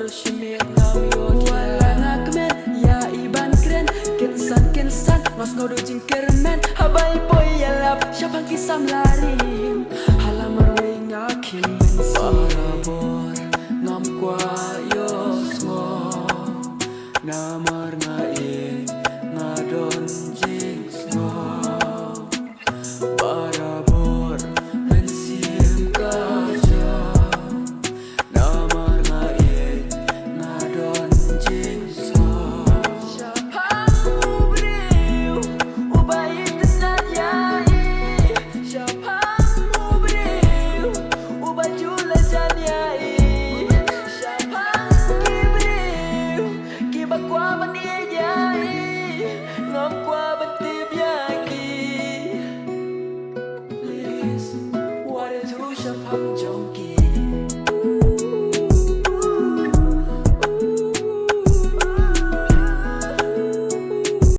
shimik ngam yo wala ngakmen ya iban kren kinsan ngas ngodo jingkermen habai boy yalap siapang kisam larim halamar we ngakim parabor ngam kwa yo smo namar ngai ngadon jing smo parabor mensim kaja namar ngai ngadon jing smo siapang ubriu ubai tenan yai siapang ubriu ubai jula jan yai siapang kibriu kibak kwa bani yai ngam kwa bantib yaki please